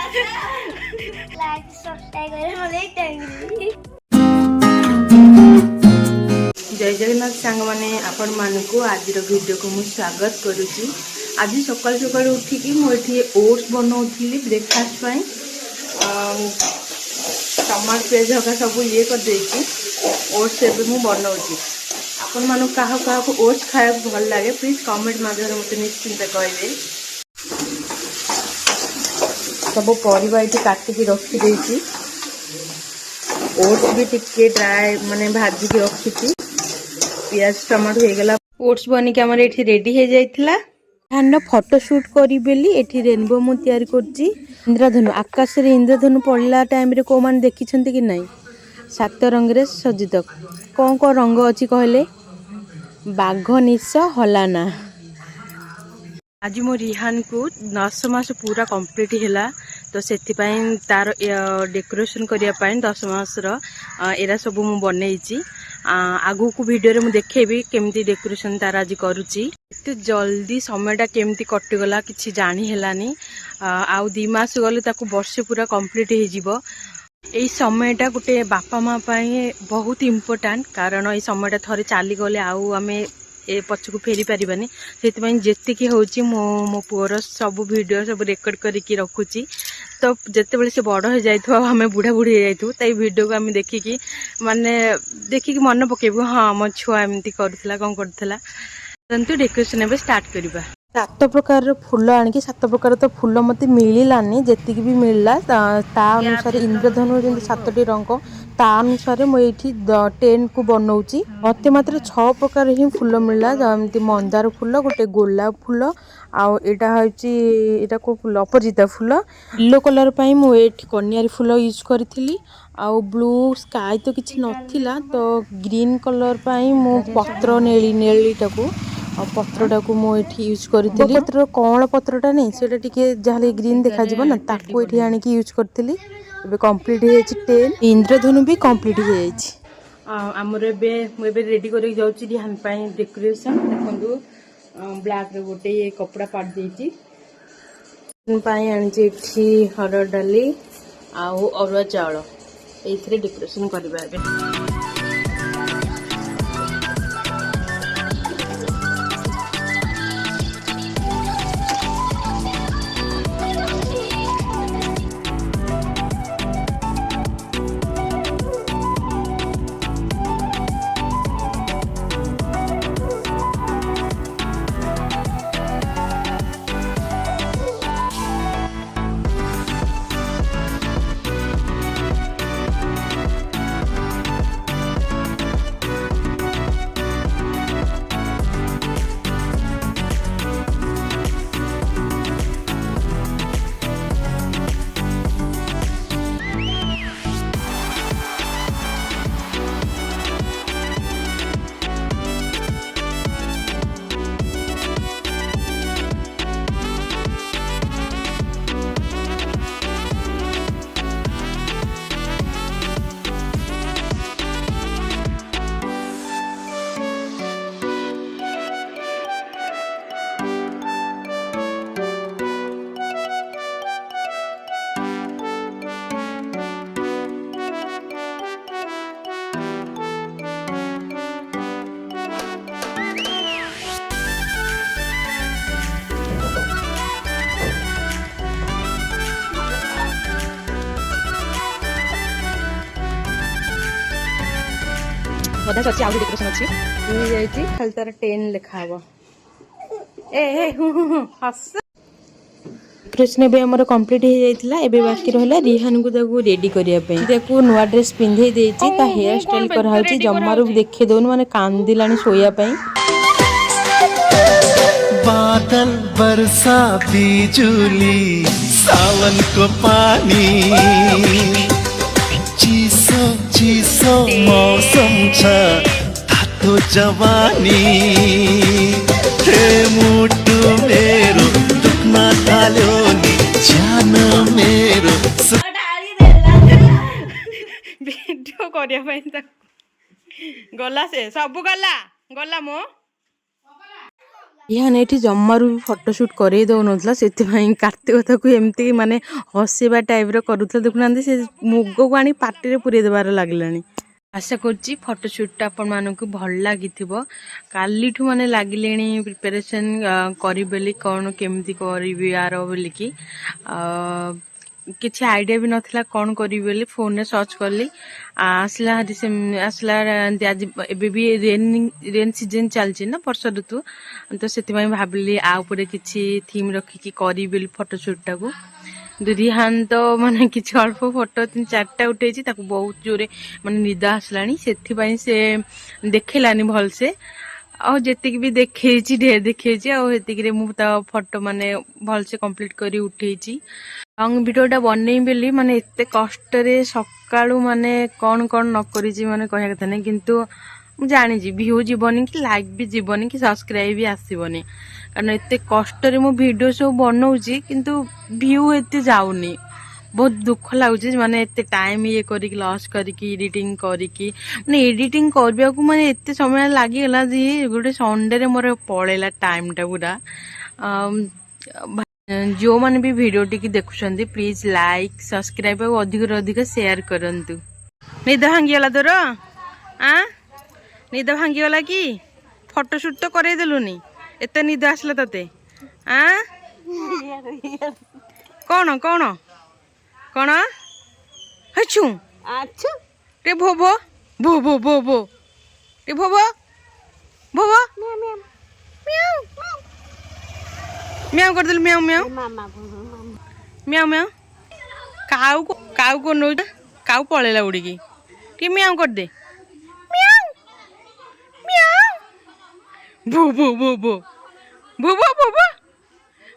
Like subscribe करे मोले टांगी। जय जगन्नाथ सांग माने आपण मानकु आज वीडियो को मु स्वागत करुची। आज सकाल सकाल उठिकी मुझे ओट्स बनाऊली ब्रेकफास्ट टमाटो पेज हका सब ये कर देछि। ओट्स एबे मु बनाऊची। आपण मानु काहा काहा ओट्स खाया भल लागे प्लीज कमेंट माध्यम मते निश्चिंत कहबे। सब परिवा ये काटिकी रखी देछि। ओट्स भी टिके ड्राई माने भाजी की रखी पियाज टमाटो हो गला। ओट्स बनिक आमर एठी रेडी हो जाइथिला। धान फोटो शूट करी बेली एठी रेनबो मु तयारी करछि। इंद्रधनु आकाश रे इंद्रधनु पड़ला टाइम रे को मान देखि छंती कि नहीं? सात रंग रे सज्जित कोन को रंग अछि कहले? बाघ निश हलाना। आज मो रिहान को 10 मास पूरा कंप्लीट हैला तो सेति पई तार डेकोरेशन करिया पई 10 मास रो एरा सब मु बनेइची। आगु को वीडियो रे मु देखेबी केमती डेकोरेशन तार आज करूची। एते जल्दी समयटा केमती कटि गला किछि जानि हेलानी। आउ 2 मास गले ताकू वर्ष पूरा कंप्लीट हे जिवो। एई समयटा गोटे बापा माँ पई बहुत इम्पोर्टेंट कारण एई समयटा थरे चाली गले आउ आमे ए पछकु फेरी पारिबानी। सेति जेतिकी होची मो पुअर सब वीडियो सब रेकॉर्ड करिकी रखुची। तो जिते बड़े से बड़ हो जाइथो हमें बुढ़ा बुढ़ी हो जाइथो ताई वीडियो को आम देखिकी माने देखिकी मन पकेबो हाँ मो छुआ एमती करथला कोन करथला। तंतु डेकोरेशन एबे स्टार्ट करिबा। 7 प्रकार फूल आनिकी 7 प्रकार तो फूल मते मिलिलानी जेतिकी भी मिलला ता अनुसार इंद्रधनु जे 7टी रंग ता अनुसार मो एठी 10 को बनौची। मते मात्र 6 प्रकार ही फूल मिलला जेमती मंदार फूल गोटे गोलाप फूल आउ एटा होची एटा को फूल अपराजिता फूल। येलो कलर पई मो एठी कन्यारी फूल यूज करथिली। आउ ब्लू स्काई तो किछि नथिला तो ग्रीन कलर पई मो पत्र नेली नेलीटा को पत्रटा को मो एठी यूज करथिली। पत्र कोण पत्रटा नै सेटा टिके जाले ग्रीन देखा जिवो ना ताको एठी आनी की यूज करथिली। एबे कंप्लीट हे छि 10 इंद्रधनु भी कंप्लीट हे छि। हमर एबे मो एबे रेडी करै जाउछि रिहान पई डेकोरेशन। देखंदु ब्लैक रे गोटे ये कपड़ा पाट देछि पई आनी छि एठी हरड़ डाली आउ अरुआ चावल एथरे डेकोरेशन करबा एबे। बधा सच्ची आउरी डेकोरेशन अछि हो जाईची खाली तार 10 लिखा हबो। ए ए हस डेकोरेशन बे हमर कंप्लीट हे जाइतिला। एबे बाकी रहला रिहान को ताको रेडी करिया पे देखो नुवा ड्रेस पिंधे देछि ता हेयर स्टाइल कर हाउची जम्मारू देखे दोन माने कांदिलानी सोया पई। बादल बरसा बिजुली सावन को पानी चिसो चिसो मौसम छ तातो जवानी हे मुटु मेरो दुखना थाल्यो नि जान मेरो वीडियो करिया पई गला से सब गला गला मो ଇହାନ ଏଠି ଜମାରୁ ବି ଫଟୋସୁଟ୍ କରେଇ ଦେଉନଥିଲା, ସେଥିପାଇଁ କାର୍ତ୍ତିକ ତାକୁ ଏମିତି ମାନେ ହସିବା ଟାଇପ୍ର କରୁଥିଲା। ଦେଖୁନାହାନ୍ତି ସେ ମୁଗକୁ ଆଣି ପାଟିରେ ପୁରେଇ ଦେବାର ଲାଗିଲାଣି। ଆଶା କରୁଛି ଫଟୋସୁଟ୍ଟା ଆପଣମାନଙ୍କୁ ଭଲ ଲାଗିଥିବ। କାଲିଠୁ ମାନେ ଲାଗିଲେଣି ପ୍ରିପାରେସନ୍ କରିବି ବୋଲି, କ'ଣ କେମିତି କରିବି ଆର ବୋଲିକି। କିଛି ଆଇଡ଼ିଆ ବି ନଥିଲା କ'ଣ କରିବି ବୋଲି, ଫୋନ୍ରେ ସର୍ଚ୍ଚ କଲି, ଆସିଲା ଆଜି ଏବେ ବି ରେନ୍ ସିଜନ୍ ଚାଲିଛି ନା, ବର୍ଷା ଋତୁ, ତ ସେଥିପାଇଁ ଭାବିଲି ଆ ଉପରେ କିଛି ଥିମ୍ ରଖିକି କରିବି ବୋଲି ଫଟୋସୁଟ୍ଟାକୁ। ରିହାନ ତ ମାନେ କିଛି ଅଳ୍ପ ଫଟୋ 3-4ଟା ଉଠେଇଛି, ତାକୁ ବହୁତ ଜୋରେ ମାନେ ନିଦ ଆସିଲାଣି, ସେଥିପାଇଁ ସେ ଦେଖେଇଲାନି ଭଲସେ। ଆଉ ଯେତିକି ବି ଦେଖେଇଛି ଢେର ଦେଖେଇଛି, ଆଉ ସେତିକିରେ ମୁଁ ତା ଫଟୋ ମାନେ ଭଲସେ କମ୍ପ୍ଲିଟ୍ କରି ଉଠେଇଛି। ଲଙ୍ଗ ଭିଡ଼ିଓଟା ବନେଇବି ବୋଲି ମାନେ ଏତେ କଷ୍ଟରେ ସକାଳୁ ମାନେ କ'ଣ ନ କରିଛି ମାନେ କହିବା କଥା ନାହିଁ, କିନ୍ତୁ ମୁଁ ଜାଣିଛି ଭିଉ ଯିବନି କି ଲାଇକ୍ ବି ଯିବନି କି ସବସ୍କ୍ରାଇବ୍ ବି ଆସିବନି, କାରଣ ଏତେ କଷ୍ଟରେ ମୁଁ ଭିଡ଼ିଓ ସବୁ ବନଉଛି କିନ୍ତୁ ଭିଉ ଏତେ ଯାଉନି। ବହୁତ ଦୁଃଖ ଲାଗୁଛି, ମାନେ ଏତେ ଟାଇମ୍ ଇଏ କରିକି ଲସ୍ କରିକି ଏଡ଼ିଟିଂ କରିକି, ମାନେ ଏଡ଼ିଟିଂ କରିବାକୁ ମାନେ ଏତେ ସମୟ ଲାଗିଗଲା ଯେ ଗୋଟେ ସଣ୍ଡେରେ ମୋର ପଳେଇଲା ଟାଇମ୍ଟା ପୁରା। ଯେଉଁମାନେ ବି ଭିଡ଼ିଓଟିକି ଦେଖୁଛନ୍ତି ପ୍ଲିଜ୍ ଲାଇକ୍ ସବସ୍କ୍ରାଇବ୍ ଆଉ ଅଧିକରୁ ଅଧିକ ସେୟାର କରନ୍ତୁ। ନିଦ ଭାଙ୍ଗିଗଲା ତୋର? ନିଦ ଭାଙ୍ଗିଗଲା କି? ଫଟୋସୁଟ୍ ତ କରେଇ ଦେଲୁନି, ଏତେ ନିଦ ଆସିଲା ତତେ? କ'ଣ ହେଛୁ ଟେ ଭୋ ଭୋ ଭୋ ଭୋ ଭୋ ଭୋ ଟେ ଭୋ ଭୋ ଭୋ ଭୋ ମ୍ୟାଉ କରିଦେଲୁ, ମ୍ୟାଉ ମ୍ୟାଉ ମ୍ୟାଉ ମ୍ୟାଉ। କାଉକୁ ନଉଛ, କାଉ ପଳେଇଲା ଉଡ଼ିକି, ଟିକେ ମ୍ୟାଉ କରିଦେ, ମ୍ୟାଉ ମ୍ୟାଉ ଭୋ ଭୋ ଭୋ ଭୋ ଭୋ ଭୋ ଭୋ ଭୋ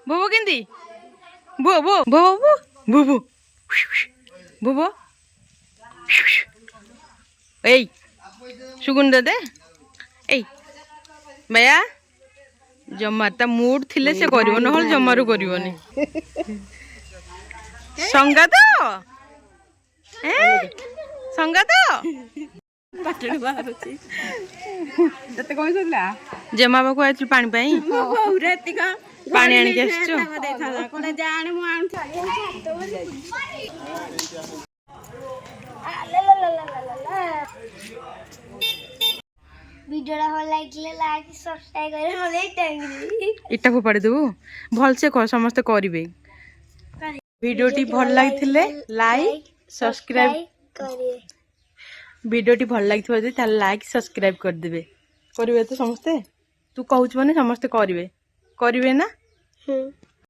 ଭୋ ଭୋ କେମିତି ଭୋ ଭୋ ଭୋ ଭୋ ଭୋ ଭୋ ଭୋ ଭୋ। ଏଇ ସୁଗୁନ ଦେ ଏଇ ବାୟା, ଜମା ତା ମୁଡ୍ ଥିଲେ ସେ କରିବ, ନହେଲେ ଜମାରୁ କରିବନି। ସଙ୍ଗାତ ସଙ୍ଗାତ ଜମା ପାଖକୁ ଆଇଥିଲୁ ପାଣି ପାଇଁ, ପାଣି ଆଣିକି ଆସିଛୁ। ଭିଡ଼ିଓଟା ଭଲ ଲାଗିଲେ ଲାଇକ୍ ସବସ୍କ୍ରାଇବ୍ କରି ମୋତେ ଇଟା ଫୋପାଡ଼ି ଦେବୁ, ଭଲସେ କହ, ସମସ୍ତେ କରିବେ। ଭିଡ଼ିଓଟି ଭଲ ଲାଗିଥିଲେ ଲାଇକ୍ ସବସ୍କ୍ରାଇବ୍ କରିବେ। ଭିଡ଼ିଓଟି ଭଲ ଲାଗିଥିବ ଯଦି ତାହେଲେ ଲାଇକ୍ ସବସ୍କ୍ରାଇବ୍ କରିଦେବେ। କରିବେ ତ ସମସ୍ତେ? ତୁ କହୁଛୁ ମାନେ ସମସ୍ତେ କରିବେ ନା?